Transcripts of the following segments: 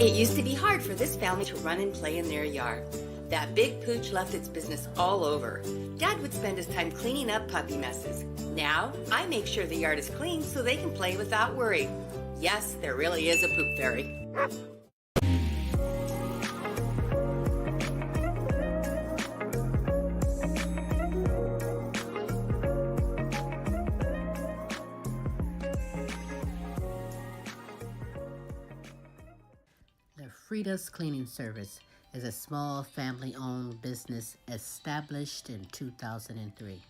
It used to be hard for this family to run and play in their yard. That big pooch left its business all over. Dad would spend his time cleaning up puppy messes. Now, I make sure the yard is clean so they can play without worry. Yes, there really is a poop fairy. Frida's Cleaning Service is a small family-owned business established in 2003.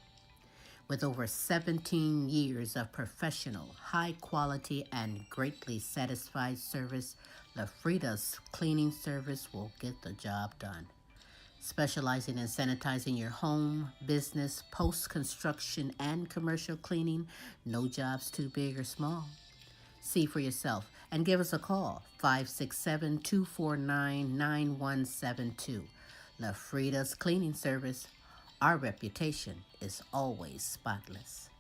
With over 17 years of professional, high-quality, and greatly satisfied service, the Frida's Cleaning Service will get the job done. Specializing in sanitizing your home, business, post-construction, and commercial cleaning, no job's too big or small. See for yourself and give us a call, 567-249-9172. La Frida's Cleaning Service. Our reputation is always spotless.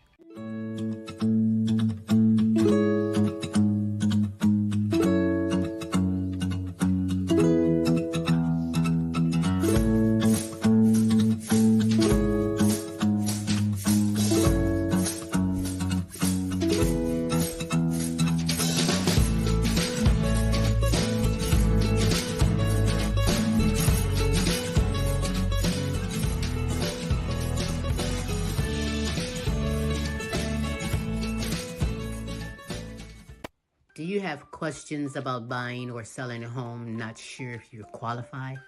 Do you have questions about buying or selling a home, not sure if you're qualified?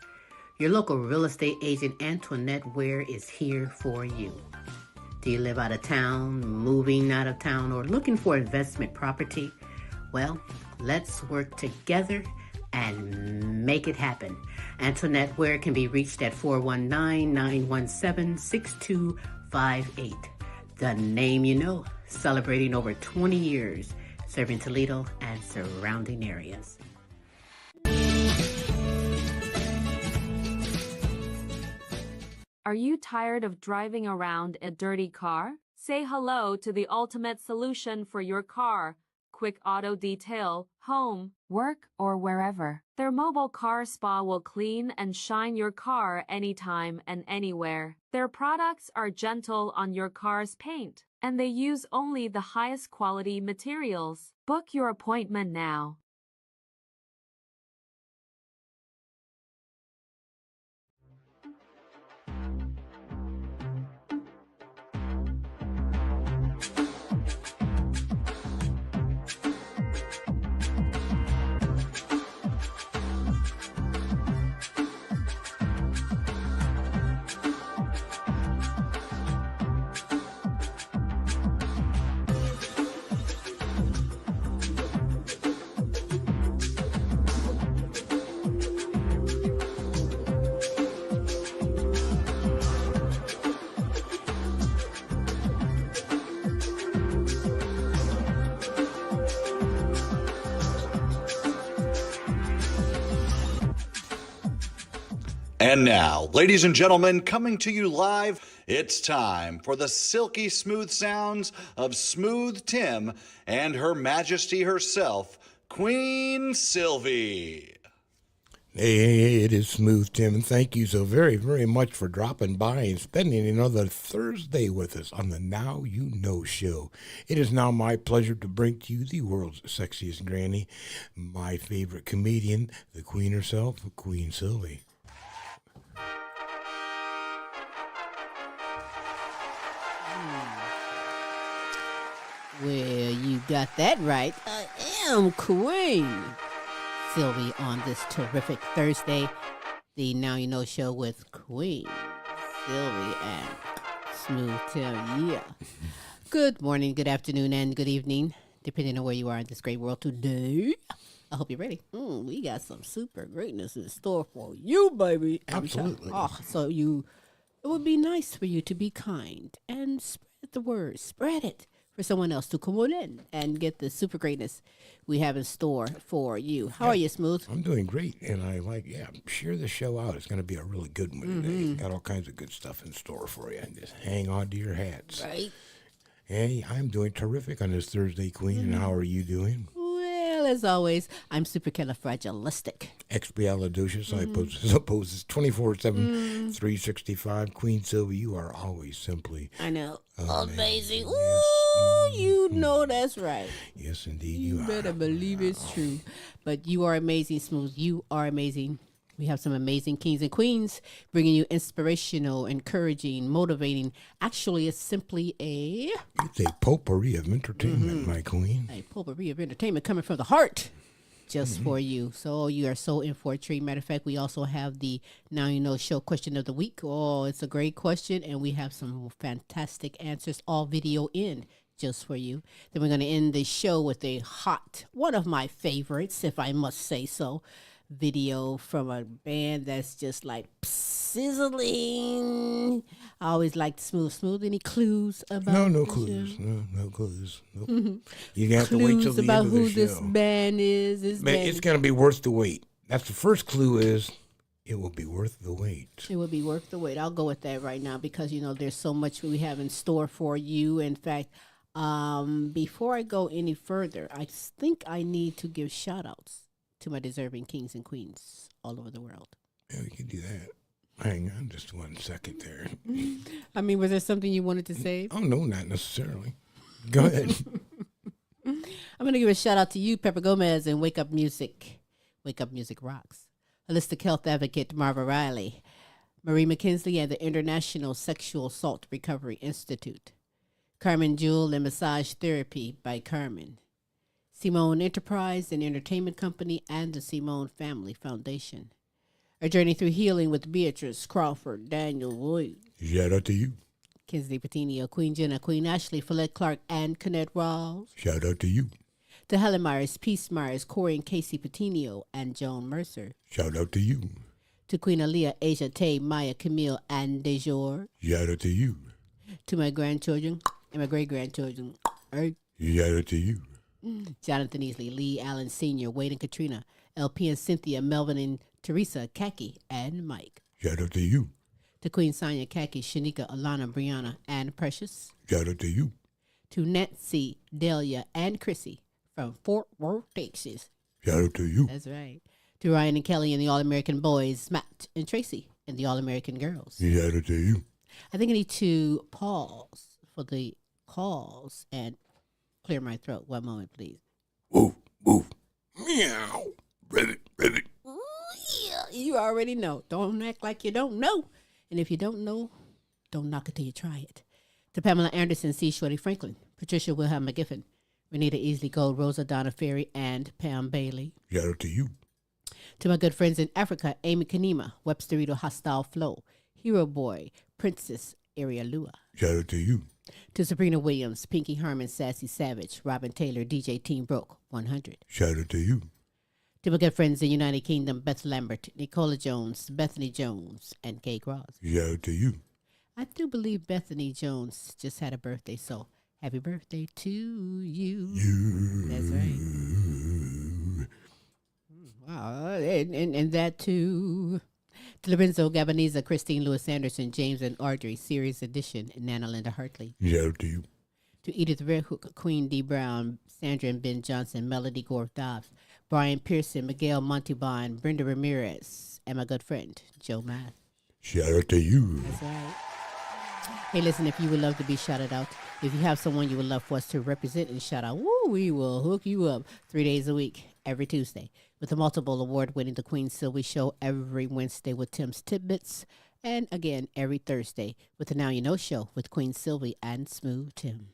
Your local real estate agent, Antoinette Ware, is here for you. Do you live out of town, moving out of town, or looking for investment property? Well, let's work together and make it happen. Antoinette Ware can be reached at 419-917-6258. The name you know, celebrating over 20 years. Serving Toledo and surrounding areas. Are you tired of driving around a dirty car? Say hello to the ultimate solution for your car. Quick Auto Detail, home, work, or wherever. Their mobile car spa will clean and shine your car anytime and anywhere. Their products are gentle on your car's paint, and they use only the highest quality materials. Book your appointment now. And now, ladies and gentlemen, coming to you live, it's time for the silky smooth sounds of Smooth Tim and Her Majesty herself, Queen Silvy. Hey, it is Smooth Tim, and thank you so very, very much for dropping by and spending another Thursday with us on the Now You Know show. It is now my pleasure to bring to you the world's sexiest granny, my favorite comedian, the Queen herself, Queen Silvy. Well, you got that right. I am Queen Silvy on this terrific Thursday. The Now You Know show with Queen Silvy and Smooth Tim. Yeah. Good morning, good afternoon, and good evening, depending on where you are in this great world today. I hope you're ready. We got some super greatness in store for you, baby. Absolutely. It would be nice for you to be kind and spread the word. Spread it for someone else to come on in and get the super greatness we have in store for you. How are you, Smooth? I'm doing great, and share the show out. It's going to be a really good one today. Got all kinds of good stuff in store for you, and just hang on to your hats. Right. Hey, I'm doing terrific on this Thursday, Queen, and how are you doing? Well, Well, as always, I'm supercalifragilistic. Expialidocious, I suppose, 24/7, 365. Queen Silvy, you are always simply I know. amazing. Amazing. Ooh, you know that's right. Yes, indeed, You you are. better believe it's true. But you are amazing, Smooth. You are amazing. We have some amazing kings and queens bringing you inspirational, encouraging, motivating. Actually, it's simply It's a potpourri of entertainment, my queen. a potpourri of entertainment coming from the heart just for you. So you are so in for a treat. Matter of fact, we also have the Now You Know Show question of the week. Oh, it's a great question, and we have some fantastic answers, all video in just for you. Then we're going to end the show with a hot, one of my favorites, if I must say so, video from a band that's just like sizzling. I always like Smooth. Any clues about No the clues. show? No clues. Nope. You have to wait till Clues the about end of the who show. this band is. But it's going to be worth the wait. That's the first clue is it will be worth the wait. It would be worth the wait. I'll go with that right now because, there's so much we have in store for you. In fact, before I go any further, I think I need to give shout outs to my deserving kings and queens all over the world. Yeah, we can do that. Hang on just 1 second there. I mean, was there something you wanted to say? Oh, no, not necessarily. Go ahead. I'm going to give a shout out to you, Pepper Gomez, and Wake Up Music. Wake Up Music Rocks. Holistic Health Advocate Marva Riley. Marie McKinsley and the International Sexual Assault Recovery Institute. Carmen Jewel and Massage Therapy by Carmen. Simone Enterprise and Entertainment Company and the Simone Family Foundation. A Journey Through Healing with Beatrice Crawford, Daniel Lloyd. Shout out to you. Kinsley Petiniot, Queen Jenna, Queen Ashley, Follette Clark, and Kennette Rawls. Shout out to you. To Helen Myers, Peace Myers, Corey and Casey Petiniot, and Joan Mercer. Shout out to you. To Queen Aaliyah, Asia Tay, Maya, Camille, and Dejour. Shout out to you. To my grandchildren and my great-grandchildren. Shout out to you. Jonathan Easley, Lee Allen Sr., Wade and Katrina, LP and Cynthia, Melvin and Teresa, Kaki, and Mike. Shout out to you. To Queen Sonia, Kaki, Shanika, Alana, Brianna, and Precious. Shout out to you. To Nancy, Delia, and Chrissy from Fort Worth, Texas. Shout out to you. That's right. To Ryan and Kelly and the All-American Boys, Matt and Tracy, and the All-American Girls. Shout out to you. I think I need to pause for the calls and clear my throat. One moment, please. Woof, woof. Meow. Ribbit, ribbit. Ooh, yeah, you already know. Don't act like you don't know. And if you don't know, don't knock it till you try it. To Pamela Anderson, C. Shorty Franklin, Patricia Wilhelm McGiffin, Renita Easley Gold, Rosa Donna Ferry, and Pam Bailey. Shout out to you. To my good friends in Africa, Amy Kanema, Websterito Hostile Flow, Hero Boy, Princess Area Lua. Shout out to you. To Sabrina Williams, Pinky Harmon, Sassy Savage, Robin Taylor, DJ Team Broke, 100. Shout out to you. To my good friends in United Kingdom, Beth Lambert, Nicola Jones, Bethany Jones, and Kay Cross. Shout out to you. I do believe Bethany Jones just had a birthday, so happy birthday to you. That's right. Wow, and that too. To Lorenzo Gabaniza, Christine Lewis Anderson, James and Audrey, Series Edition, and Nana Linda Hartley. Shout out to you. To Edith Redhook, Queen D. Brown, Sandra and Ben Johnson, Melody Gore Dobbs, Brian Pearson, Miguel Montebon, Brenda Ramirez, and my good friend, Joe Math. Shout out to you. That's right. Hey, listen, if you would love to be shouted out, if you have someone you would love for us to represent and shout out, woo, we will hook you up 3 days a week, every Tuesday, with the multiple award-winning The Queen Silvy Show every Wednesday with Tim's Tidbits, and again every Thursday with the Now You Know Show with Queen Silvy and Smooth Tim.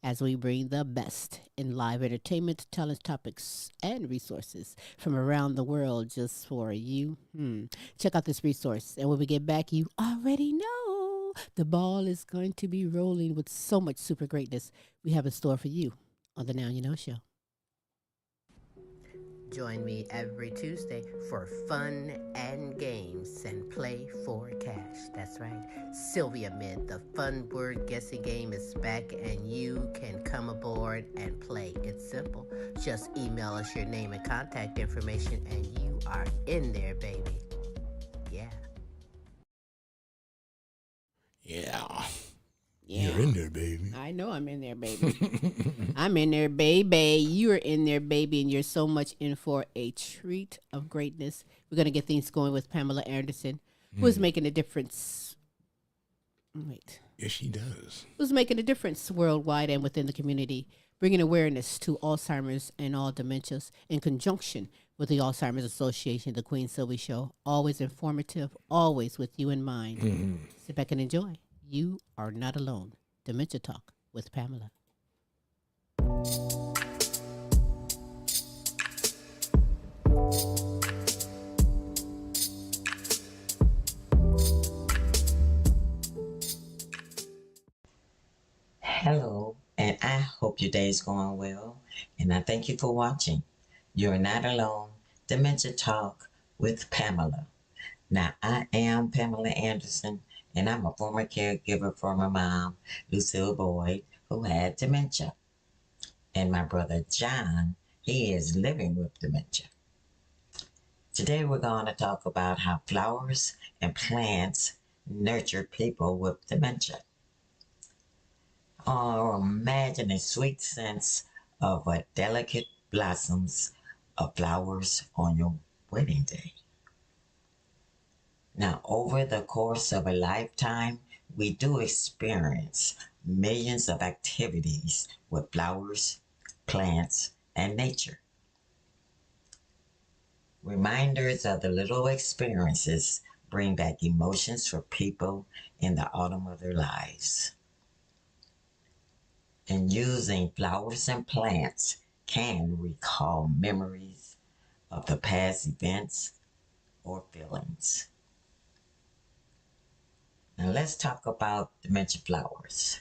As we bring the best in live entertainment, talent topics, and resources from around the world just for you. Check out this resource. And when we get back, you already know the ball is going to be rolling with so much super greatness we have in store for you on the Now You Know Show. Join me every Tuesday for fun and games and play for cash. That's right. Sylvia Mid, the fun word guessing game is back and you can come aboard and play. It's simple. Just email us your name and contact information and you are in there, baby. Yeah. Yeah. Yeah. You're in there, baby. I know I'm in there, baby. I'm in there, baby. You're in there, baby, and you're so much in for a treat of greatness. We're going to get things going with Pamela Anderson, who is making a difference. Wait. Yes, she does. Who's making a difference worldwide and within the community, bringing awareness to Alzheimer's and all dementias in conjunction with the Alzheimer's Association, the Queen Silvy Show. Always informative, always with you in mind. Sit back and enjoy. You are not alone. Dementia Talk with Pamela. Hello, and I hope your day is going well, and I thank you for watching. You're not alone. Dementia Talk with Pamela. Now, I am Pamela Anderson, and I'm a former caregiver for my mom, Michele Boyd, who had dementia. And my brother John, he is living with dementia. Today, we're going to talk about how flowers and plants nurture people with dementia. Or imagine a sweet sense of a delicate blossoms of flowers on your wedding day. Now, over the course of a lifetime, we do experience millions of activities with flowers, plants, and nature. Reminders of the little experiences bring back emotions for people in the autumn of their lives. And using flowers and plants can recall memories of the past events or feelings. Now let's talk about dementia flowers.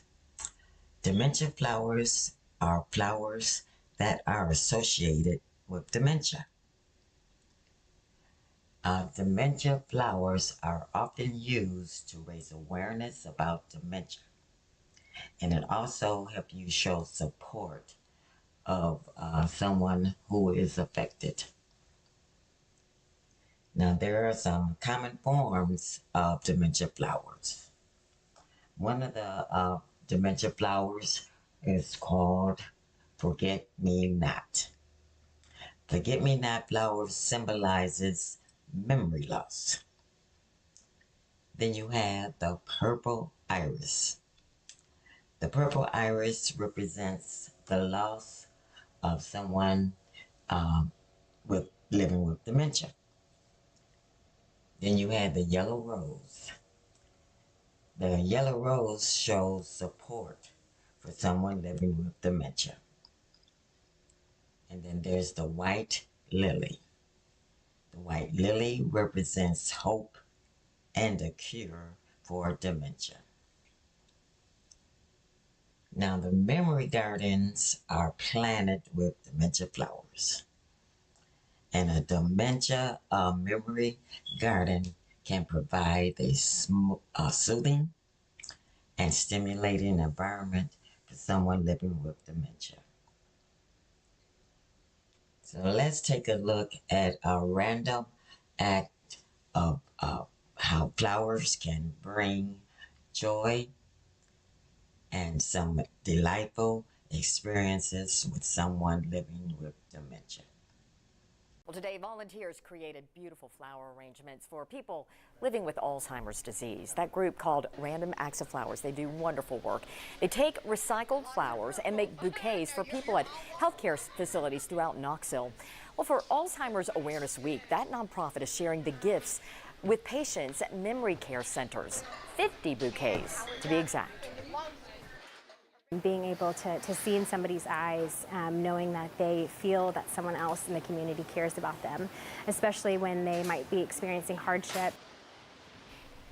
Dementia flowers are flowers that are associated with dementia. Dementia flowers are often used to raise awareness about dementia. And it also helps you show support of someone who is affected. Now, there are some common forms of dementia flowers. One of the dementia flowers is called Forget-Me-Not. Forget-Me-Not flower symbolizes memory loss. Then you have the purple iris. The purple iris represents the loss of someone living with dementia. Then you have the yellow rose. The yellow rose shows support for someone living with dementia. And then there's the white lily. The white lily represents hope and a cure for dementia. Now, the memory gardens are planted with dementia flowers. And a dementia memory garden can provide a soothing and stimulating environment for someone living with dementia. So let's take a look at a random act of how flowers can bring joy and some delightful experiences with someone living with dementia. Well, today, volunteers created beautiful flower arrangements for people living with Alzheimer's disease. That group called Random Acts of Flowers, they do wonderful work. They take recycled flowers and make bouquets for people at healthcare facilities throughout Knoxville. Well, for Alzheimer's Awareness Week, that nonprofit is sharing the gifts with patients at memory care centers. 50 bouquets, to be exact. Being able to see in somebody's eyes, knowing that they feel that someone else in the community cares about them, especially when they might be experiencing hardship.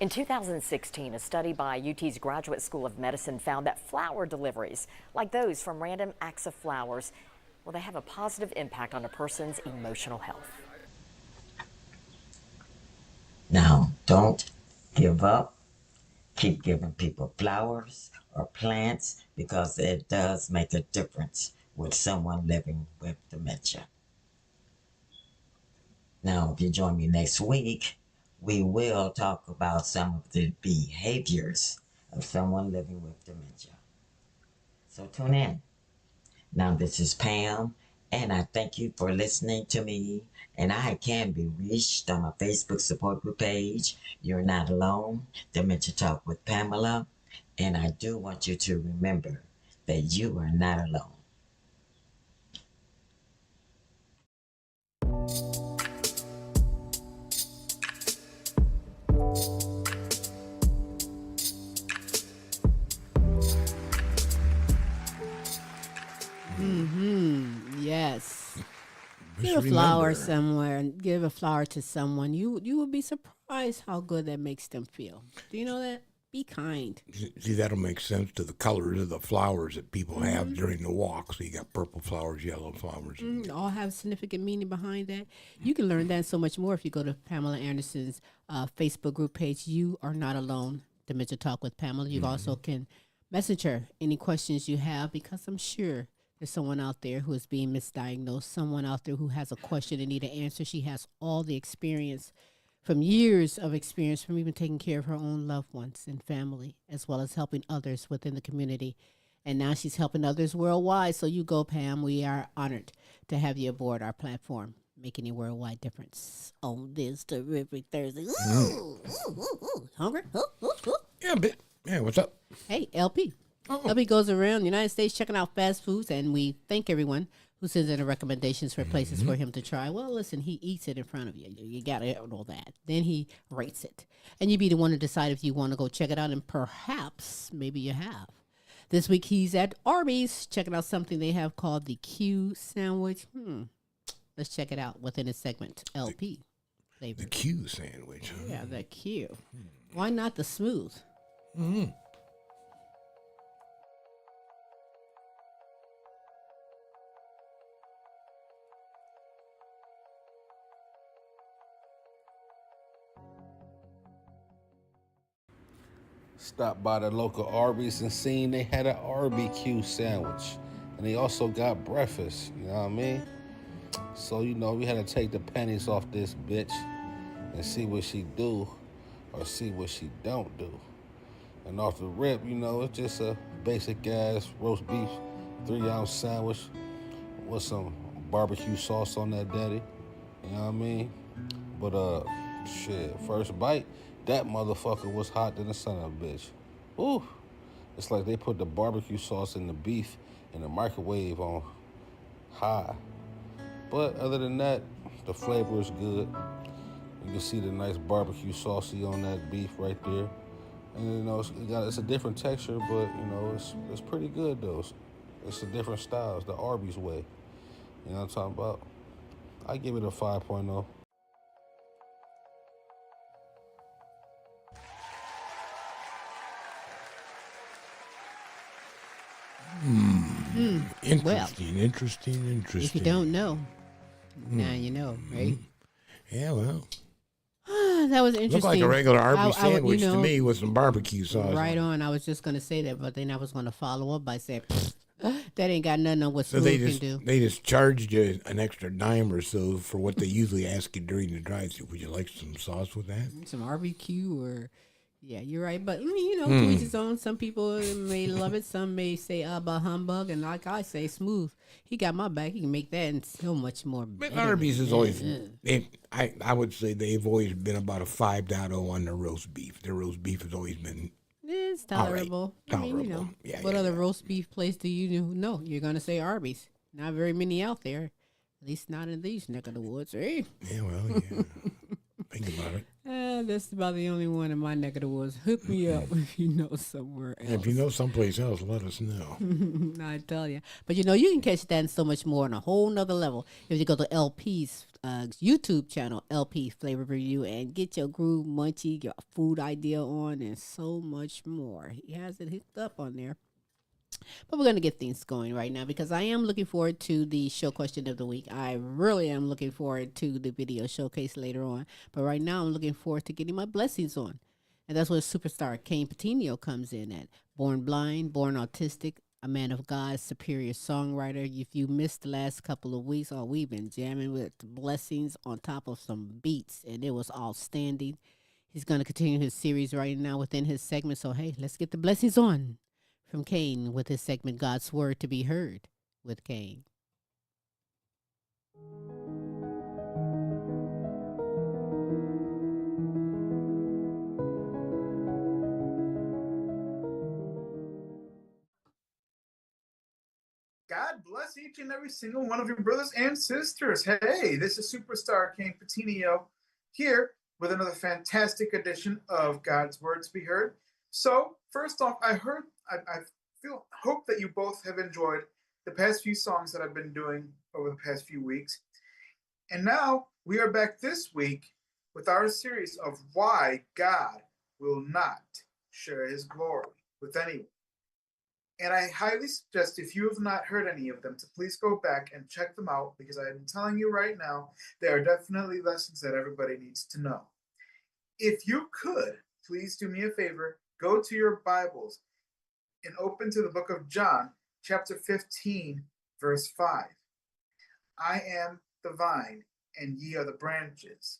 In 2016, a study by UT's Graduate School of Medicine found that flower deliveries, like those from Random Acts of Flowers, well, they have a positive impact on a person's emotional health. Now, don't give up. Keep giving people flowers or plants because it does make a difference with someone living with dementia. Now, if you join me next week, we will talk about some of the behaviors of someone living with dementia. So tune in. Now, this is Pam, and I thank you for listening to me. And I can be reached on my Facebook support group page, You're Not Alone, Dementia Talk with Pamela. And I do want you to remember that you are not alone. Yes. Just Give a flower remember. somewhere and give a flower to someone. You would be surprised how good that makes them feel. Do you know that? Be kind. See, that'll make sense to the colors of the flowers that people have during the walk. So you got purple flowers, yellow flowers. All have significant meaning behind that. You can learn that and so much more if you go to Pamela Anderson's Facebook group page. You are not alone. Dementia Talk with Pamela. You also can message her any questions you have, because I'm sure there's someone out there who is being misdiagnosed, someone out there who has a question and need an answer. She has all the experience, from years of experience, from even taking care of her own loved ones and family, as well as helping others within the community. And now she's helping others worldwide. So you go, Pam. We are honored to have you aboard our platform, making a worldwide difference on this terrific Thursday. Ooh, hungry? Ooh. Yeah, a bit. Yeah, what's up? Hey, LP. LP goes around the United States checking out fast foods, and we thank everyone who sends in the recommendations for places for him to try. Well, listen, he eats it in front of you. You got to know that. Then he rates it. And you be the one to decide if you want to go check it out, and perhaps maybe you have. This week he's at Arby's checking out something they have called the Q sandwich. Let's check it out within his segment, LP Flavor. The Q sandwich. Huh? Yeah, the Q. Why not the smooth? Stopped by the local Arby's and seen they had an RBQ sandwich. And they also got breakfast, you know what I mean? So, we had to take the pennies off this bitch and see what she do or see what she don't do. And off the rip, it's just a basic ass roast beef 3-ounce sandwich with some barbecue sauce on that daddy. You know what I mean? But first bite, that motherfucker was hot than the son of a bitch. Ooh. It's like they put the barbecue sauce in the beef in the microwave on high. But other than that, the flavor is good. You can see the nice barbecue saucy on that beef right there. And it's a different texture, but it's pretty good though. It's a different style. It's the Arby's way. You know what I'm talking about? I give it a 5.0. Interesting. If you don't know, now you know, right? Yeah, well. That was interesting. Looked like a regular Arby's sandwich to me with some barbecue sauce. Right on. I was just going to say that, but then I was going to follow up by saying, that ain't got nothing on what So Smooth can do. they just charged you an extra dime or so for what they usually ask you during the drive-thru. Would you like some sauce with that? Some barbecue or... Yeah, you're right. But, to each his own. Some people may love it. Some may say, bah humbug. And like I say, Smooth. He got my back. He can make that and so much more better. But Arby's is always, I would say they've always been about a 5.0 on their roast beef. Their roast beef has always been It's tolerable. Right. I mean, Yeah, what other roast beef place do you know? You're going to say Arby's. Not very many out there. At least not in these neck of the woods. Hey. Yeah, well, yeah. Think about it. That's about the only one in my neck of the woods. Hook me up if you know somewhere else. If you know someplace else, let us know. I tell you. But you can catch that and so much more on a whole nother level if you go to LP's YouTube channel, LP Flavor Review, and get your groove munchie, your food idea on, and so much more. He has it hooked up on there. But we're going to get things going right now because I am looking forward to the show question of the week. I really am looking forward to the video showcase later on. But right now I'm looking forward to getting my blessings on. And that's where superstar Kayne Petiniot comes in at. Born blind, born autistic, a man of God, superior songwriter. If you missed the last couple of weeks, we've been jamming with blessings on top of some beats, and it was outstanding. He's going to continue his series right now within his segment. So, hey, let's get the blessings on from Kayne with his segment, God's Word to be Heard with Kayne. God bless each and every single one of your brothers and sisters. Hey, this is Superstar Kayne Petiniot here with another fantastic edition of God's Word to be Heard. So, first off, I hope that you both have enjoyed the past few songs that I've been doing over the past few weeks. And now we are back this week with our series of why God will not share his glory with anyone. And I highly suggest, if you have not heard any of them, to please go back and check them out, because I am telling you right now, they are definitely lessons that everybody needs to know. If you could, please do me a favor, go to your Bibles and open to the book of John, chapter 15, verse 5. I am the vine, and ye are the branches.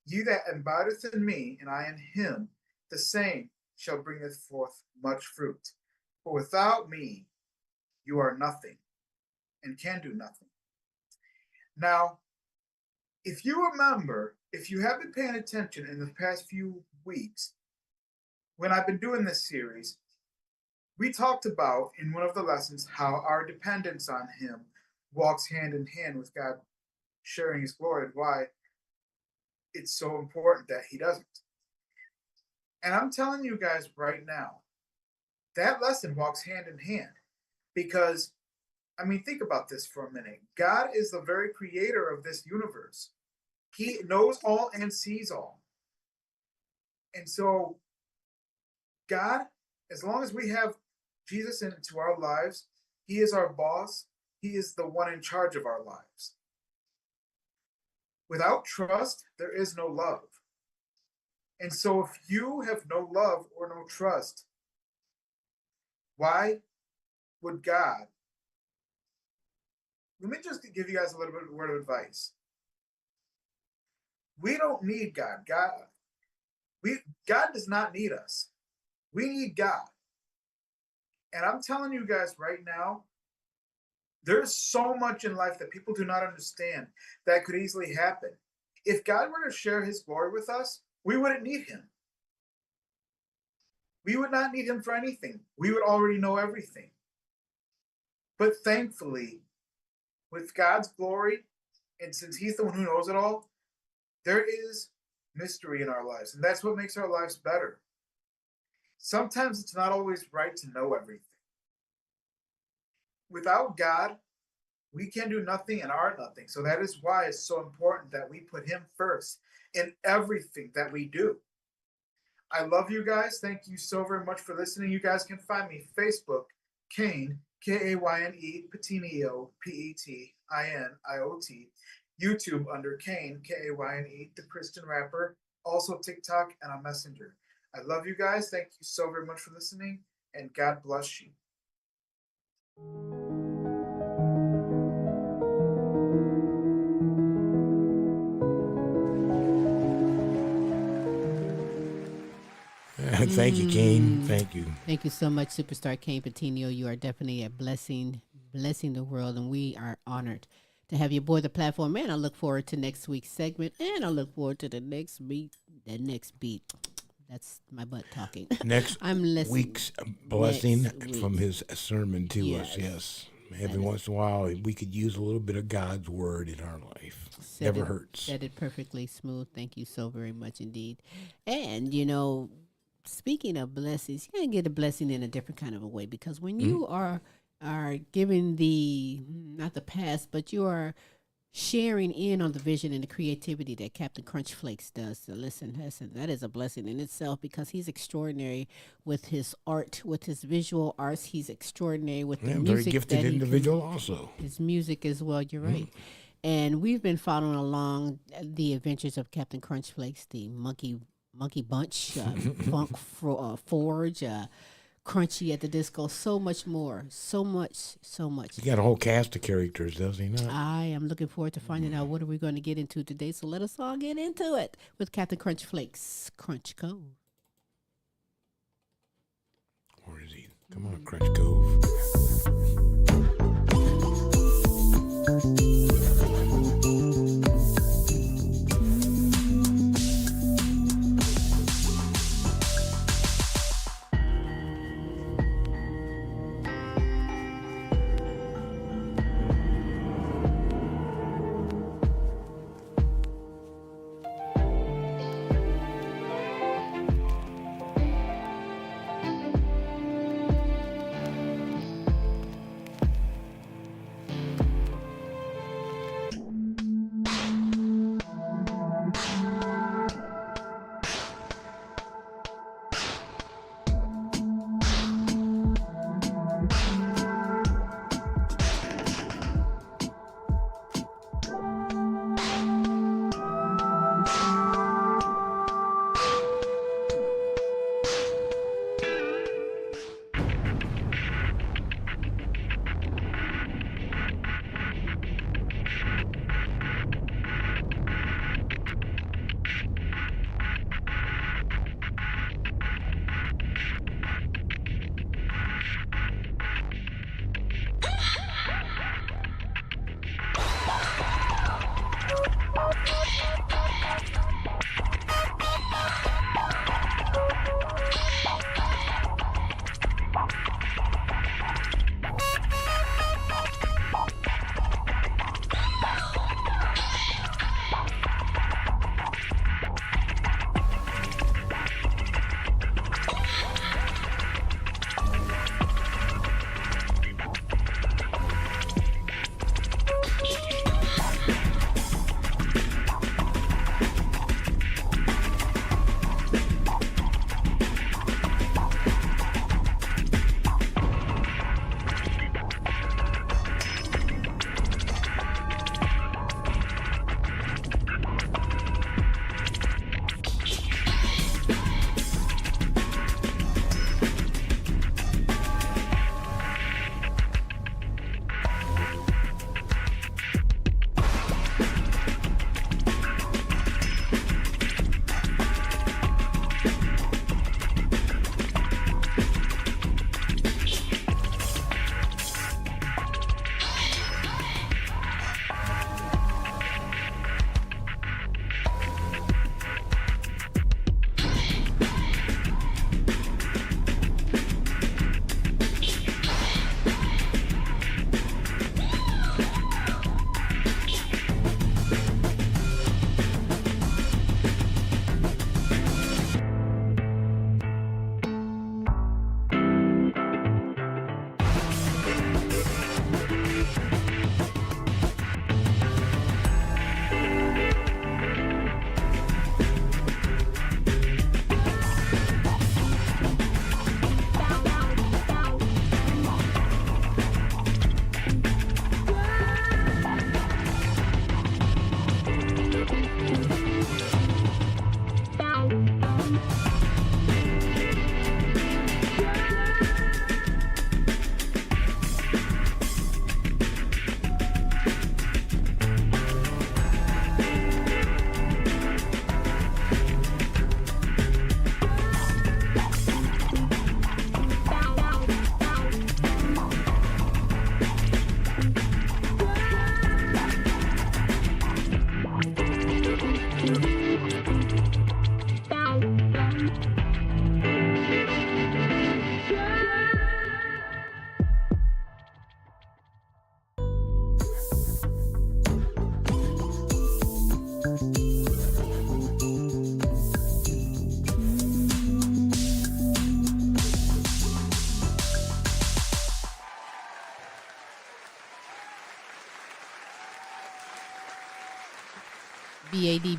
Ye that abideth in me, and I in him, the same shall bringeth forth much fruit. For without me, you are nothing and can do nothing. Now, if you remember, if you have been paying attention in the past few weeks, when I've been doing this series, we talked about in one of the lessons how our dependence on him walks hand in hand with God sharing his glory, and why it's so important that he doesn't. And I'm telling you guys right now, that lesson walks hand in hand, because, I mean, think about this for a minute. God is the very creator of this universe. He knows all and sees all. And so God, as long as we have Jesus into our lives, he is our boss. He is the one in charge of our lives. Without trust, there is no love. And so if you have no love or no trust, why would God? Let me just give you guys a little bit of a word of advice. We don't need God. God does not need us. We need God. And I'm telling you guys right now, there's so much in life that people do not understand that could easily happen. If God were to share his glory with us, we wouldn't need him. We would not need him for anything. We would already know everything. But thankfully, with God's glory, and since he's the one who knows it all, there is mystery in our lives. And that's what makes our lives better. Sometimes it's not always right to know everything. Without God, we can do nothing and are nothing. So that is why it's so important that we put him first in everything that we do. I love you guys. Thank you so very much for listening. You guys can find me Facebook, Kayne, Kayne, Petiniot, Petiniot. YouTube under Kayne, Kayne, the Christian rapper. Also TikTok and on Messenger. I love you guys. Thank you so very much for listening, and God bless you. Thank you, Kayne. Thank you. Thank you so much, Superstar Kayne Petiniot. You are definitely a blessing the world, and we are honored to have you aboard the platform. And I look forward to next week's segment, and I look forward to the next beat. That's my butt talking. Next week's blessing from his sermon to us. Yes. Every once in a while, we could use a little bit of God's word in our life. Never hurts. Said it perfectly smooth. Thank you so very much indeed. And, you know, speaking of blessings, you can get a blessing in a different kind of a way, because when you are giving not the past, but you are sharing in on the vision and the creativity that Captain Krunchflakes does. So listen, that is a blessing in itself, because he's extraordinary with his art, with his visual arts. He's extraordinary with the music. Very gifted individual also. His music as well, you're right. And we've been following along the adventures of Captain Krunchflakes, the Monkey Bunch, Funk Forge, Crunchy at the Disco. So much more. So much. He got a whole cast of characters, does he not? I am looking forward to finding out what are we going to get into today. So let us all get into it with Captain Krunchflakes. Crunch Cove. Where is he? Come on, Crunch Cove.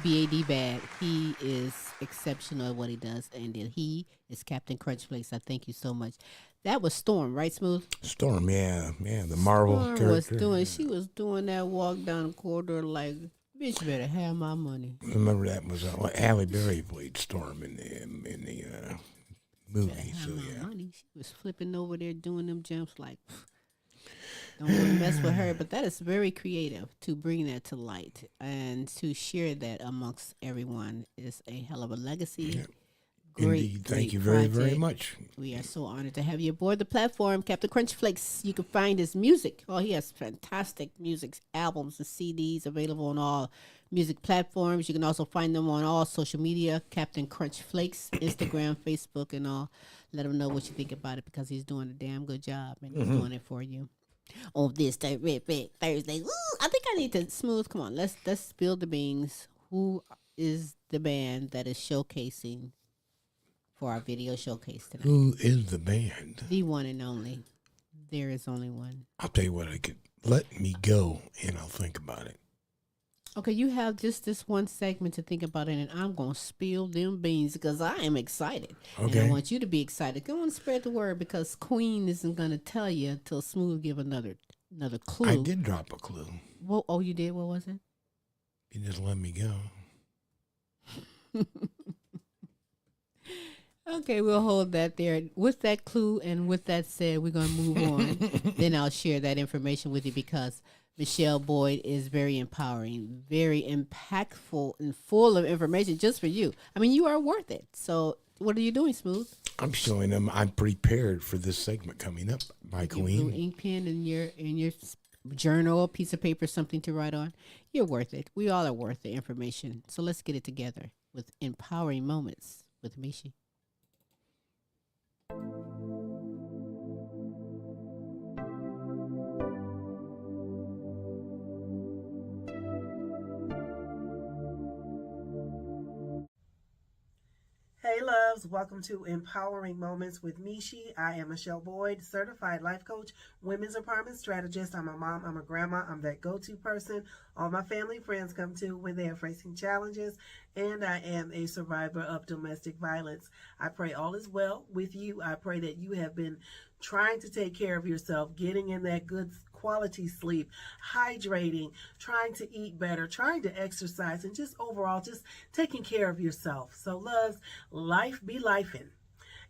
BAD bad. He is exceptional at what he does, and then he is Captain Krunchflakes. I thank you so much. That was Storm, right, Smooth? Storm, yeah, the Marvel Storm character. she was doing that walk down the corridor like, bitch, better have my money. Remember that was Halle Berry played Storm in movie. Have So my yeah. money. She was flipping over there doing them jumps like, don't want to mess with her. But that is very creative to bring that to light and to share that amongst everyone is a hell of a legacy. Yeah. Great, Indeed. great Thank you very, very project. much. We are so honored to have you aboard the platform, Captain Krunchflakes. You can find his music. Oh, he has fantastic music albums and CDs available on all music platforms. You can also find them on all social media, Captain Krunchflakes, Instagram, Facebook, and all. Let him know what you think about it because he's doing a damn good job and he's doing it for you. On this terrific Thursday. Woo, I think I need to smooth. Come on, let's spill the beans. Who is the band that is showcasing for our video showcase tonight? Who is the band? The one and only. There is only one. I'll tell you what, I could let me go and I'll think about it. Okay, you have just this one segment to think about it, and I'm going to spill them beans because I am excited. Okay. And I want you to be excited. Go and spread the word because Queen isn't going to tell you until Smooth give another clue. I did drop a clue. Well, oh, you did? What was it? You just let me go. Okay, we'll hold that there. With that clue and with that said, we're going to move on. Then I'll share that information with you because Michele Boyd is very empowering, very impactful, and full of information just for you. I mean, you are worth it. So what are you doing, Smooth? I'm showing them I'm prepared for this segment coming up by Your Queen. blue ink pen in your journal, a piece of paper, something to write on. You're worth it. We all are worth the information. So let's get it together with Empowering Moments with Michi. Hey loves, welcome to Empowering Moments with Michi. I am Michele Boyd, certified life coach, women's empowerment strategist. I'm a mom, I'm a grandma, I'm that go-to person all my family friends come to when they are facing challenges, and I am a survivor of domestic violence. I pray all is well with you. I pray that you have been trying to take care of yourself, getting in that good quality sleep, hydrating, trying to eat better, trying to exercise, and just overall just taking care of yourself. So loves, life be lifing.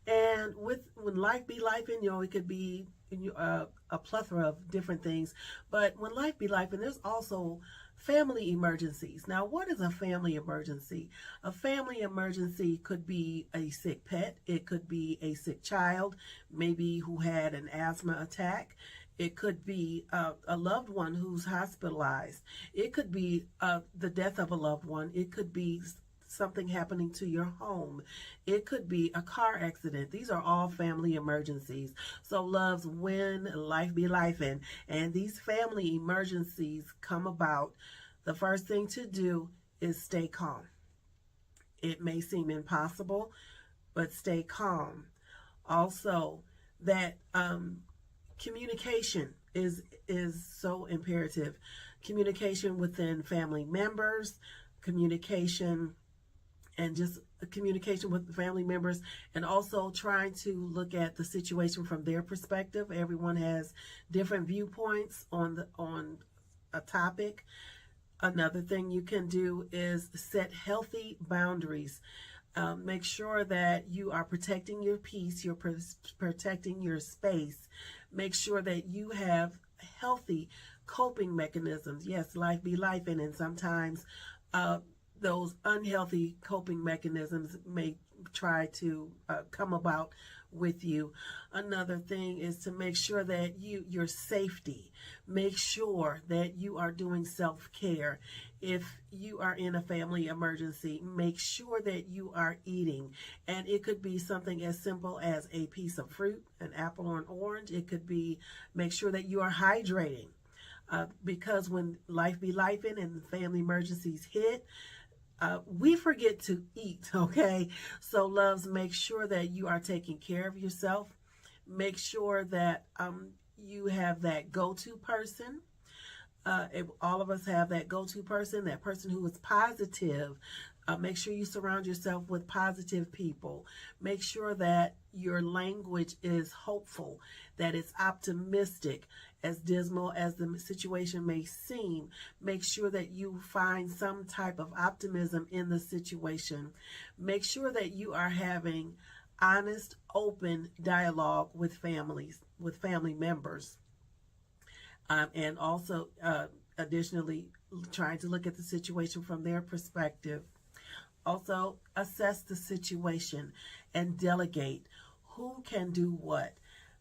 And when life be lifing, it could be a plethora of different things. But when life be lifing, there's also family emergencies. Now, what is a family emergency? A family emergency could be a sick pet. It could be a sick child, maybe who had an asthma attack. It could be a loved one who's hospitalized. It could be the death of a loved one. It could be something happening to your home. It could be a car accident. These are all family emergencies. So loves, when life be lifing and these family emergencies come about, the first thing to do is stay calm. It may seem impossible, but stay calm. Also, that communication is so imperative. Communication within family members, communication with family members, and also trying to look at the situation from their perspective. Everyone has different viewpoints on a topic. Another thing you can do is set healthy boundaries. Make sure that you are protecting your peace, you're protecting your space. Make sure that you have healthy coping mechanisms. Yes, life be life, and sometimes those unhealthy coping mechanisms may try to come about with you. Another thing is to make sure that your safety. Make sure that you are doing self-care. If you are in a family emergency, make sure that you are eating. And it could be something as simple as a piece of fruit, an apple or an orange. It could be make sure that you are hydrating. Because when life be lifing and family emergencies hit, we forget to eat, okay? So loves, make sure that you are taking care of yourself. Make sure that you have that go-to person. All of us have that go-to person, that person who is positive. Make sure you surround yourself with positive people. Make sure that your language is hopeful, that it's optimistic. As dismal as the situation may seem, make sure that you find some type of optimism in the situation. Make sure that you are having honest, open dialogue with families, with family members. And also, additionally, trying to look at the situation from their perspective. Also, assess the situation and delegate who can do what.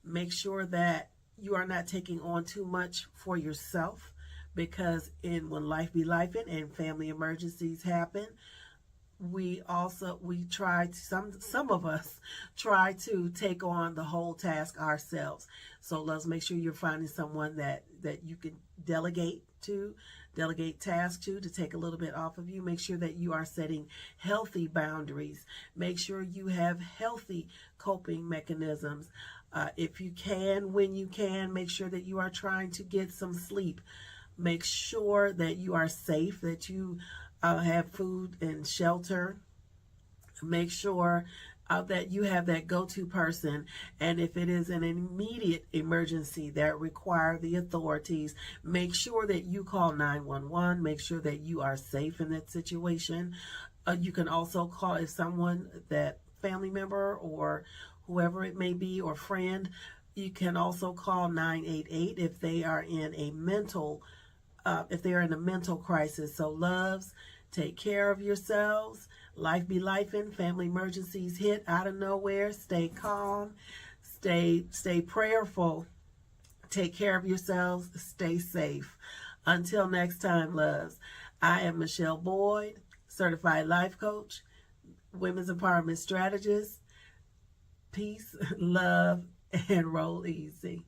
Make sure that you are not taking on too much for yourself, because when life be life and family emergencies happen, some of us try to take on the whole task ourselves. So let's make sure you're finding someone that you can delegate tasks to take a little bit off of you. Make sure that you are setting healthy boundaries. Make sure you have healthy coping mechanisms. If you can, when you can, make sure that you are trying to get some sleep. Make sure that you are safe, that you have food and shelter. Make sure that you have that go-to person. And if it is an immediate emergency that require the authorities, make sure that you call 911. Make sure that you are safe in that situation. You can also call, if someone, that family member or whoever it may be, or friend, you can also call 988 if they are in a mental crisis. So loves, take care of yourselves. Life be lifing. Family emergencies hit out of nowhere. Stay calm. Stay prayerful. Take care of yourselves. Stay safe. Until next time, loves. I am Michele Boyd, certified life coach, women's empowerment strategist. Peace, love, and roll easy.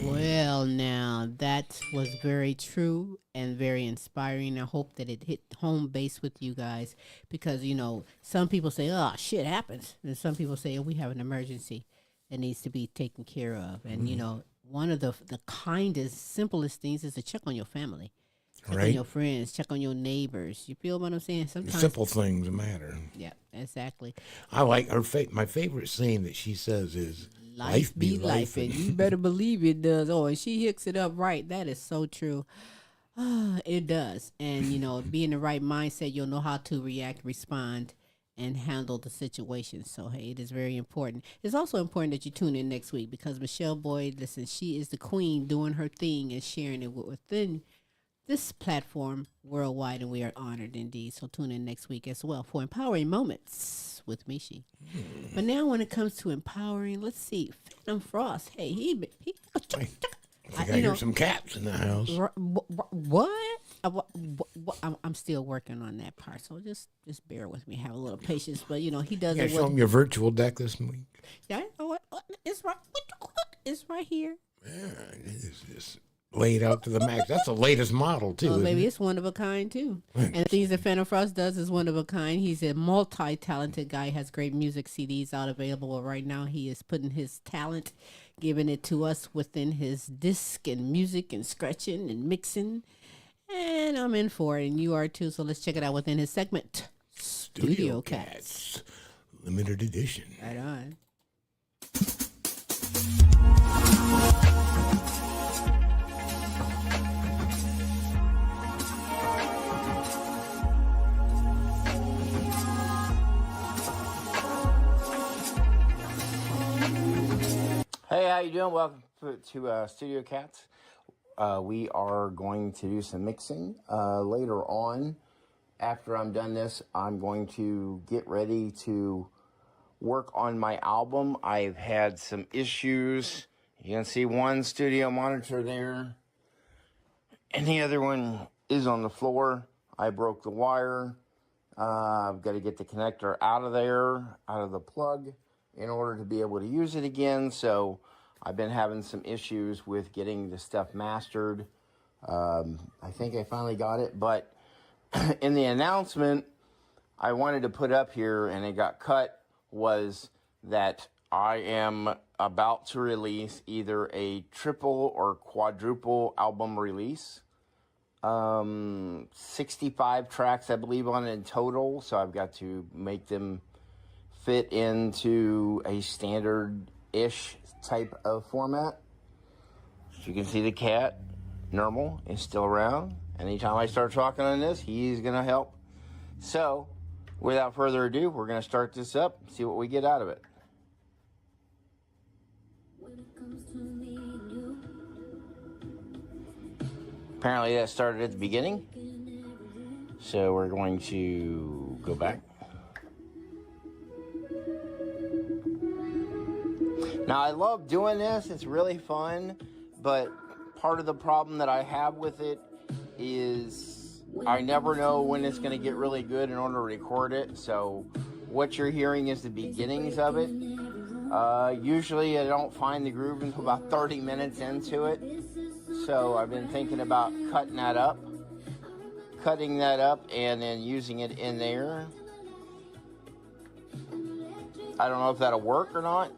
Well, now that was very true and very inspiring. I hope that it hit home base with you guys, because, some people say, oh, shit happens. And some people say, oh, we have an emergency that needs to be taken care of. And, one of the kindest, simplest things is to check on your family. Check on your friends, check on your neighbors. You feel what I'm saying? Sometimes the simple things matter. Yeah, exactly. I like her. My favorite saying that she says is, life be life, and you better believe it does. Oh, and she hooks it up right. That is so true. It does. And, be in the right mindset, you'll know how to react, respond, and handle the situation. So, hey, it is very important. It's also important that you tune in next week, because Michele Boyd, listen, she is the queen doing her thing and sharing it within this platform worldwide, and we are honored indeed. So tune in next week as well for Empowering Moments with Michi. But now when it comes to empowering, let's see, Phantom Frost. Hey, I hear some cats in the house. What? I'm still working on that part, so just bear with me. Have a little patience, but he does. You show them your virtual deck this week. Yeah, it's right. It's right here. Yeah, it's just laid out to the max. That's the latest model too. Oh, baby, it's one of a kind too. And the things that Phantom Frost does is one of a kind. He's a multi-talented guy. Has great music CDs out available right now. He is putting his talent, giving it to us within his disc and music and scratching and mixing. And I'm in for it, and you are too. So let's check it out within his segment, Studio Cats. Limited edition. Right on. Hey, how you doing? Welcome to Studio Cats. We are going to do some mixing later on. After I'm done this, I'm going to get ready to work on my album. I've had some issues. You can see one studio monitor there, and the other one is on the floor. I broke the wire. I've got to get the connector out of there, out of the plug, in order to be able to use it again. So I've been having some issues with getting the stuff mastered. I think I finally got it, but in the announcement I wanted to put up here, and it got cut, was that I am about to release either a triple or quadruple album release. 65 tracks, I believe, on it in total, so I've got to make them fit into a standard-ish type of format. As you can see, the cat, normal, is still around. Anytime I start talking on this, he's going to help. So, without further ado, we're going to start this up, see what we get out of it. Apparently that started at the beginning. So we're going to go back. Now I love doing this, it's really fun, but part of the problem that I have with it is I never know when it's going to get really good in order to record it. So what you're hearing is the beginnings of it. Usually I don't find the groove until about 30 minutes into it. So I've been thinking about cutting that up and then using it in there. I don't know if that'll work or not.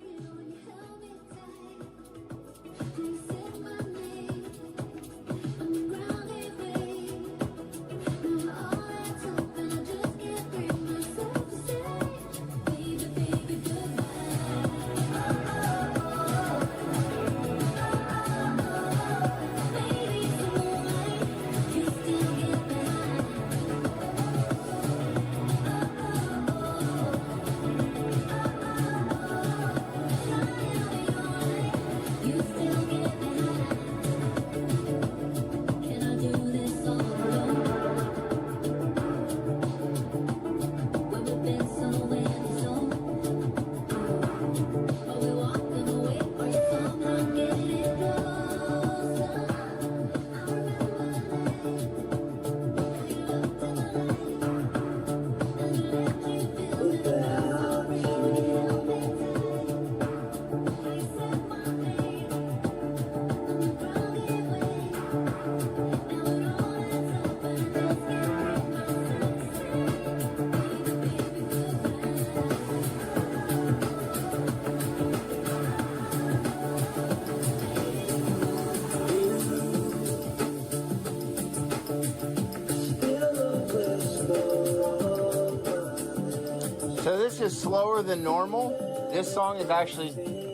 So this is slower than normal. This song is actually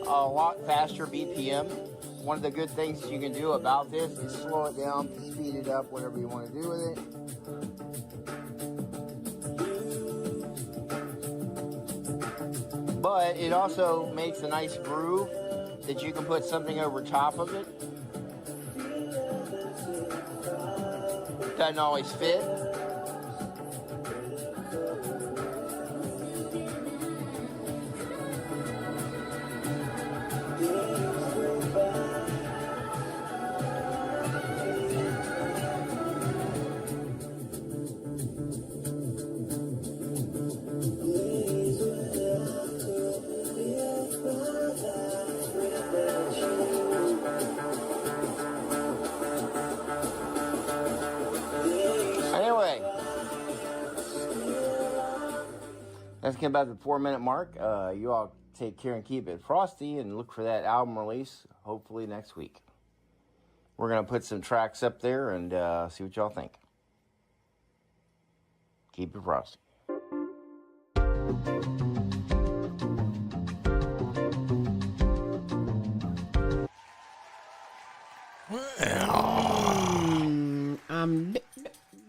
a lot faster BPM. One of the good things you can do about this is slow it down, speed it up, whatever you want to do with it. But it also makes a nice groove that you can put something over top of it. Doesn't always fit. Let's get about the 4-minute mark. You all take care and keep it frosty and look for that album release, hopefully next week. We're going to put some tracks up there and see what y'all think. Keep it frosty. I'm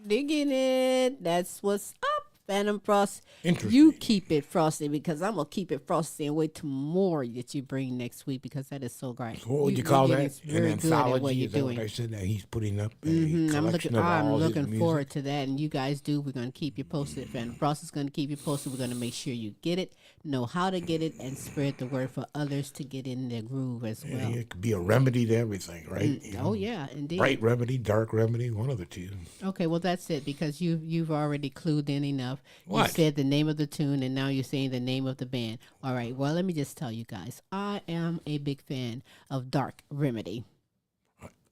digging it. That's what's up. Phantom Frost, you keep it frosty because I'm going to keep it frosty and wait till more that you bring next week because that is so great. What would you call that? An anthology? Is that what I said that he's putting up? I'm looking forward to that, and you guys do. We're going to keep you posted. Phantom Frost is going to keep you posted. We're going to make sure you get it, know how to get it, and spread the word for others to get in their groove as well. Yeah, it could be a remedy to everything, right? Oh, yeah, indeed. Bright remedy, dark remedy, one of the two. Okay, well, that's it because you've already clued in enough. What? You said the name of the tune, and now you're saying the name of the band. All right, well, let me just tell you guys. I am a big fan of Dark Remedy.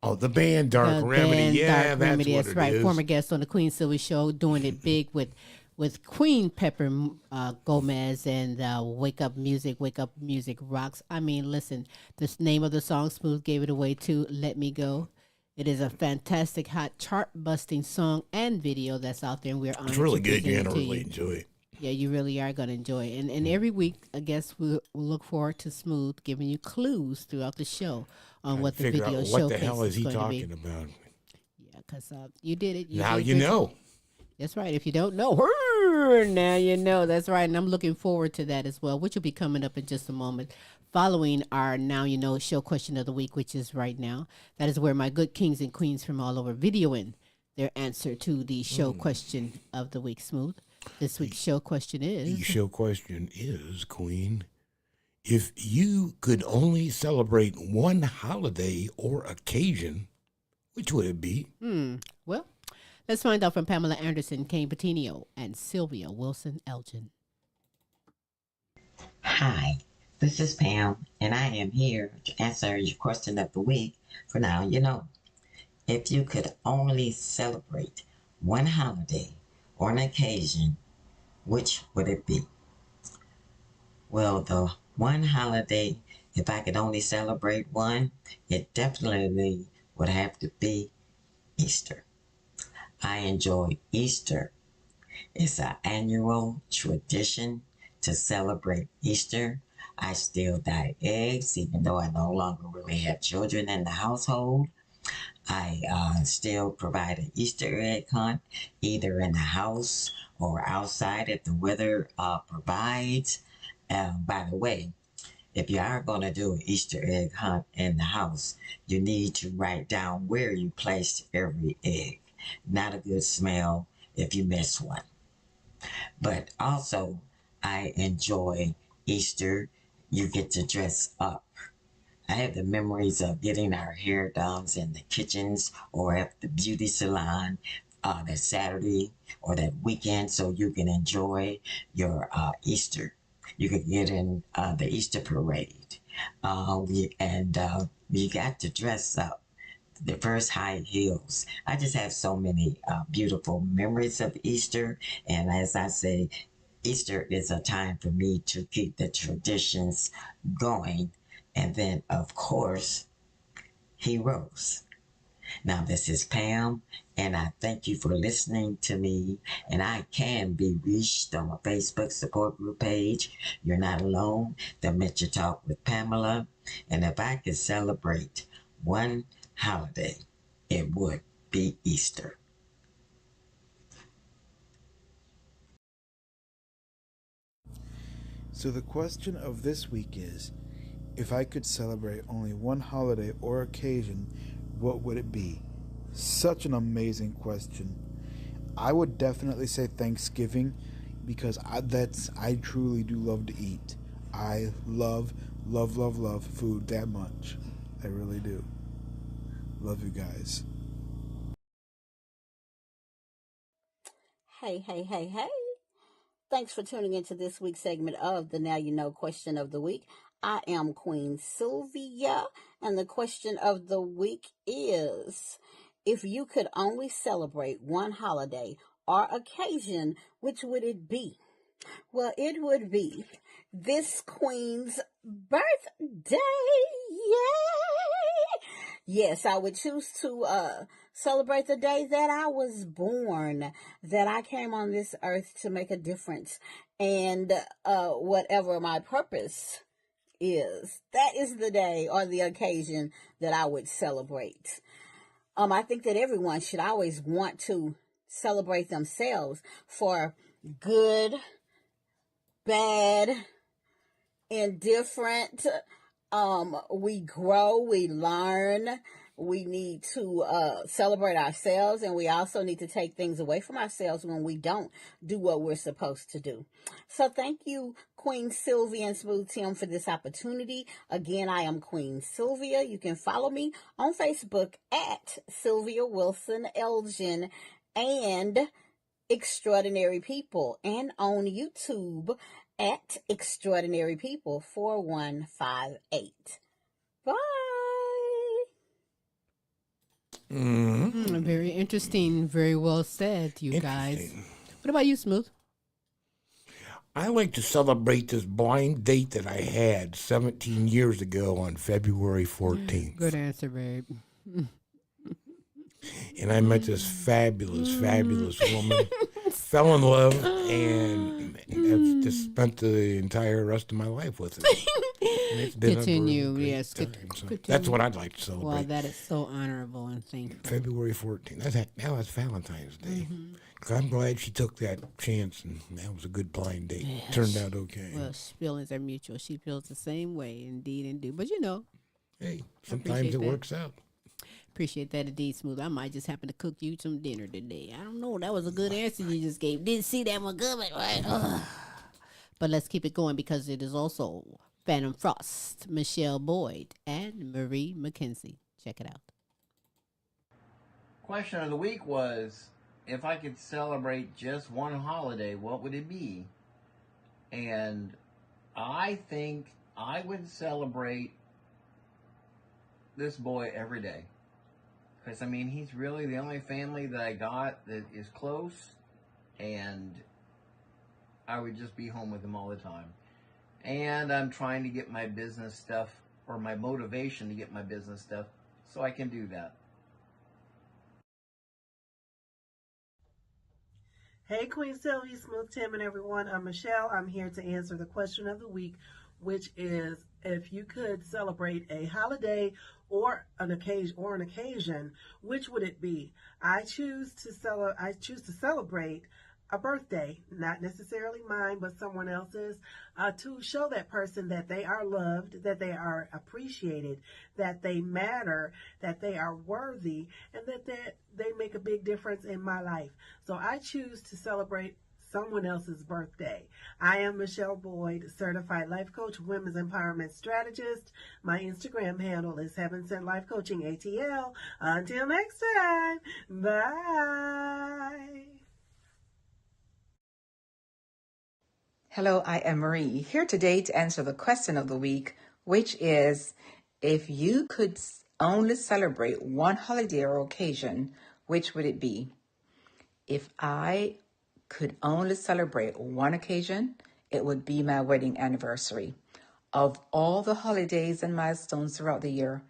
Oh, the band Dark Remedy. Yeah, Dark that's Remedy. what That's it right. is. Former guest on the Queen Silvy Show, doing it big with Queen Pepper Gomez and Wake Up Music Rocks. I mean, listen, the name of the song, Smooth gave it away too, Let Me Go. It is a fantastic, hot, chart-busting song and video that's out there, and we're honored It's really to good. You're present going to it really you. enjoy it. Yeah, you really are going to enjoy it. And every week, I guess we'll look forward to Smooth giving you clues throughout the show on Trying what to the figure video out what the showcase hell is he going to be. talking about. Yeah, because you did it. You Now did a you good know. job. That's right. If you don't know, now you know. That's right. And I'm looking forward to that as well, which will be coming up in just a moment. Following our Now You Know show question of the week, which is right now. That is where my good kings and queens from all over videoing their answer to the show question of the week. Smooth. This week's show question is... The show question is, Queen, if you could only celebrate one holiday or occasion, which would it be? Well, let's find out from Pamela Anderson, Kayne Petiniot, and Sylvia Wilson Elgin. Hi, this is Pam, and I am here to answer your question of the week for Now You Know. If you could only celebrate one holiday or an occasion, which would it be? Well, the one holiday, if I could only celebrate one, it definitely would have to be Easter. I enjoy Easter. It's an annual tradition to celebrate Easter. I still dye eggs, even though I no longer really have children in the household. I still provide an Easter egg hunt, either in the house or outside if the weather provides. By the way, if you are going to do an Easter egg hunt in the house, you need to write down where you placed every egg. Not a good smell if you miss one. But also, I enjoy Easter. You get to dress up. I have the memories of getting our hair done in the kitchens or at the beauty salon that Saturday or that weekend, so you can enjoy your Easter. You could get in the Easter parade. You got to dress up. The first high heels. I just have so many beautiful memories of Easter. And as I say, Easter is a time for me to keep the traditions going. And then, of course, heroes. Now, this is Pam, and I thank you for listening to me. And I can be reached on my Facebook support group page. You're Not Alone, Dementia Talk with Pamela. And if I could celebrate one holiday, it would be Easter. So the question of this week is, if I could celebrate only one holiday or occasion, what would it be? Such an amazing question. I would definitely say Thanksgiving, because I truly do love to eat. I love food that much. I really do. Love you guys. Hey. Thanks for tuning into this week's segment of the Now You Know question of the week. I am Queen Sylvia, and the question of the week is, if you could only celebrate one holiday or occasion, which would it be? Well, it would be this queen's birthday. Yay! Yes, I would choose to celebrate the day that I was born, that I came on this earth to make a difference, and whatever my purpose is, that is the day or the occasion that I would celebrate. I think that everyone should always want to celebrate themselves for good, bad, indifferent. We grow, we learn. We need to celebrate ourselves, and we also need to take things away from ourselves when we don't do what we're supposed to do. So thank you, Queen Sylvia and Smooth Tim, for this opportunity. Again, I am Queen Sylvia. You can follow me on Facebook at Sylvia Wilson Elgin and Extraordinary People, and on YouTube at Extraordinary People 4158. Bye. Very interesting. Very well said, you guys. What about you, Smooth? I like to celebrate this blind date that I had 17 years ago on February 14th. Good answer, babe. And I met this fabulous woman, fell in love, and I've just spent the entire rest of my life with it. And it's been Continue, a great yes. time. So Continue. that's what I'd like to celebrate. Well, that is so honorable and thankful. February 14th. Now it's Valentine's Day. I'm glad she took that chance, and that was a good blind date. Yes. Turned out okay. Well, feelings are mutual. She feels the same way, indeed, indeed. But hey, sometimes it works out. Appreciate that, indeed, Smooth. I might just happen to cook you some dinner today. I don't know. That was a good answer you just gave. Didn't see that one coming, right? Ugh. But let's keep it going because it is also Phantom Frost, Michele Boyd, and Marie McKenzie. Check it out. Question of the week was, if I could celebrate just one holiday, what would it be? And I think I would celebrate this boy every day. Because, he's really the only family that I got that is close, and I would just be home with him all the time. And I'm trying to get my business stuff, or my motivation to get my business stuff, so I can do that. Hey, Queen Silvy, Smooth Tim, and everyone. I'm Michelle. I'm here to answer the question of the week, which is, if you could celebrate a holiday or an occasion, which would it be? I choose to celebrate a birthday, not necessarily mine, but someone else's, to show that person that they are loved, that they are appreciated, that they matter, that they are worthy, and that they make a big difference in my life. So I choose to celebrate someone else's birthday. I am Michele Boyd, certified life coach, women's empowerment strategist. My Instagram handle is Heaven Sent Life Coaching ATL. Until next time, bye. Hello, I am Marie, here today to answer the question of the week, which is, if you could only celebrate one holiday or occasion, which would it be? If I could only celebrate one occasion, it would be my wedding anniversary. Of all the holidays and milestones throughout the year,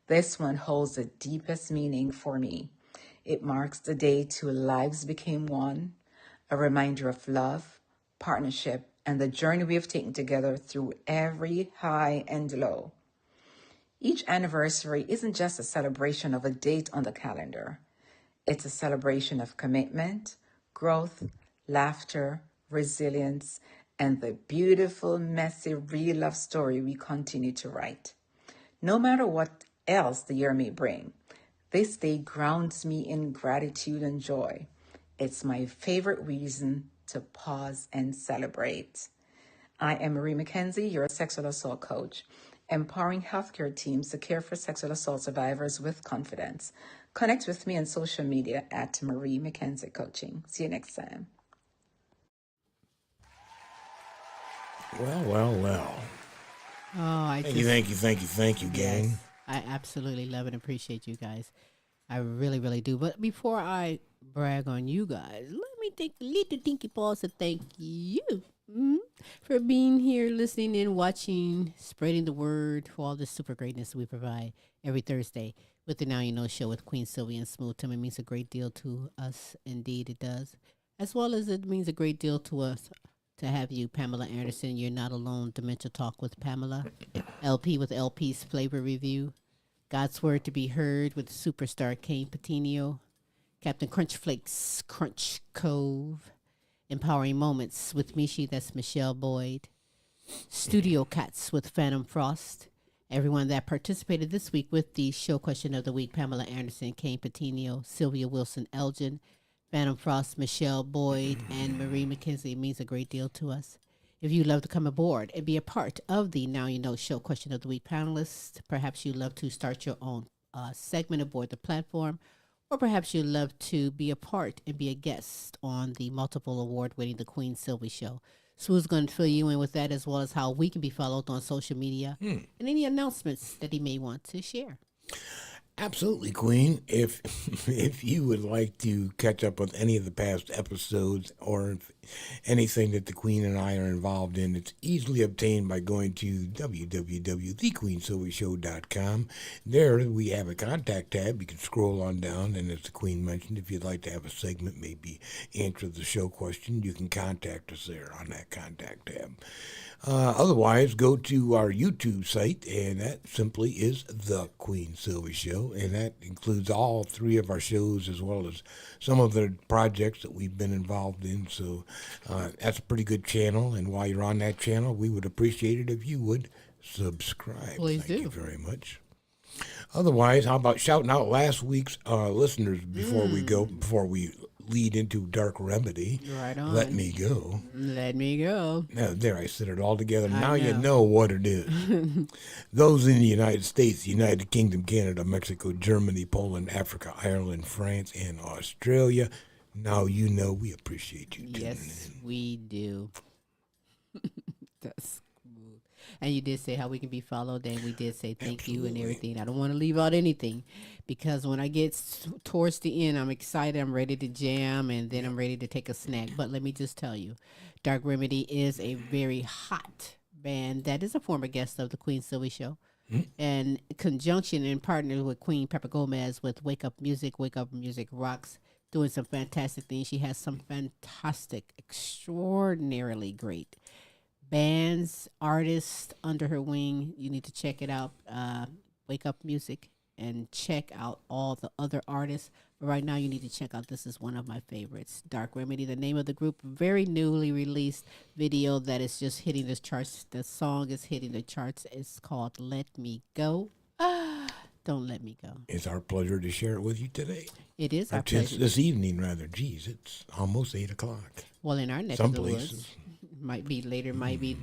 this one holds the deepest meaning for me. It marks the day two lives became one, a reminder of love, partnership, and the journey we have taken together through every high and low. Each anniversary isn't just a celebration of a date on the calendar. It's a celebration of commitment, growth, laughter, resilience, and the beautiful, messy, real love story we continue to write. No matter what else the year may bring, this day grounds me in gratitude and joy. It's my favorite reason to pause and celebrate. I am Marie McKenzie, your sexual assault coach, empowering healthcare teams to care for sexual assault survivors with confidence. Connect with me on social media at Marie McKenzie Coaching. See you next time. Well. Oh, Thank you, gang. Yes, I absolutely love and appreciate you guys. I really, really do. But before I brag on you guys, let me take a little dinky pause to thank you for being here, listening and watching, spreading the word for all the super greatness we provide every Thursday with the Now You Know show with Queen Silvy and Smooth Tim. It means a great deal to us. Indeed, it does. As well as it means a great deal to us to have you, Pamela Anderson. You're Not Alone, Dementia Talk with Pamela. LP with LPs Flavor Review. God's Word to be Heard with superstar Kayne Petiniot. Captain Krunchflakes, Krunch, Kove. Empowering Moments with Michi, that's Michele Boyd. Studio Cats with Phantom Frost. Everyone that participated this week with the show question of the week, Pamela Anderson, Kayne Petiniot, Sylvia Wilson Elgin, Phantom Frost, Michele Boyd, and Marie McKenzie. It means a great deal to us. If you'd love to come aboard and be a part of the Now You Know show question of the week panelists, perhaps you'd love to start your own segment aboard the platform, or perhaps you'd love to be a part and be a guest on the multiple award-winning The Queen Silvy Show. Sue's going to fill you in with that, as well as how we can be followed on social media and any announcements that he may want to share. Absolutely, Queen. If if you would like to catch up with any of the past episodes or if anything that the Queen and I are involved in, it's easily obtained by going to www.thequeensylvyshow.com. There we have a contact tab. You can scroll on down, and as the Queen mentioned, if you'd like to have a segment, maybe answer the show question, you can contact us there on that contact tab. Otherwise, go to our YouTube site, and that simply is The Queen Silvy Show, and that includes all three of our shows as well as some of the projects that we've been involved in. So that's a pretty good channel, and while you're on that channel, we would appreciate it if you would subscribe. Please Thank do. you very much. Otherwise, how about shouting out last week's listeners before we lead into Dark Remedy? Right on. Let Me Go. Let me go. Now, there, I said it all together. I Now you know. know what it is. Those in the United States, the United Kingdom, Canada, Mexico, Germany, Poland, Africa, Ireland, France, and Australia. Now you know we appreciate you tuning Yes, in. we do. That's smooth. And you did say how we can be followed, and we did say thank you and everything. I don't want to leave out anything because when I get towards the end, I'm excited. I'm ready to jam, and then I'm ready to take a snack. But let me just tell you, Dark Remedy is a very hot band that is a former guest of the Queen Silvy Show. And conjunction and partner with Queen Pepper Gomez with Wake Up Music Rocks, doing some fantastic things. She has some fantastic, extraordinarily great bands, artists under her wing. You need to check it out. Wake Up Music, and check out all the other artists. But right now, you need to check out, this is one of my favorites, Dark Remedy, the name of the group. Very newly released video that is just hitting the charts. The song is hitting the charts. It's called Let Me Go. Don't let me go. It's our pleasure to share it with you today. It is our Or just pleasure. this evening, rather. Geez, it's almost 8 o'clock. Well, in our neck Some of the places. woods, might be later, might be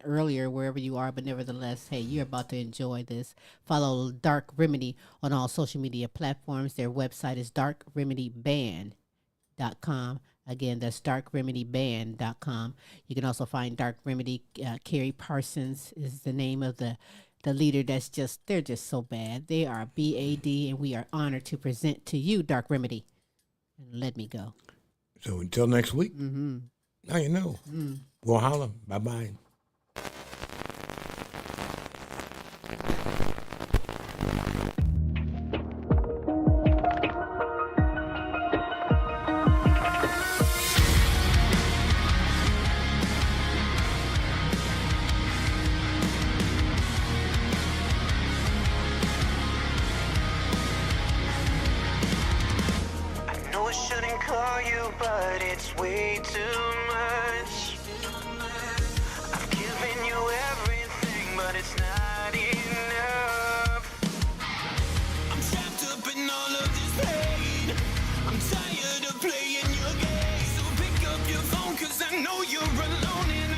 earlier, wherever you are, but nevertheless, hey, you're about to enjoy this. Follow Dark Remedy on all social media platforms. Their website is darkremedyband.com. Again, that's darkremedyband.com. You can also find Dark Remedy. Carrie Parsons is the name of the leader. They're just so bad. They are BAD, and we are honored to present to you Dark Remedy. And let me go. So until next week, now you know. Go holla. Bye-bye. I know I shouldn't call you, but it's way too much. I've given you everything, but it's not enough. I'm trapped up in all of this pain. I'm tired of playing your game. So pick up your phone, 'cause I know you're alone in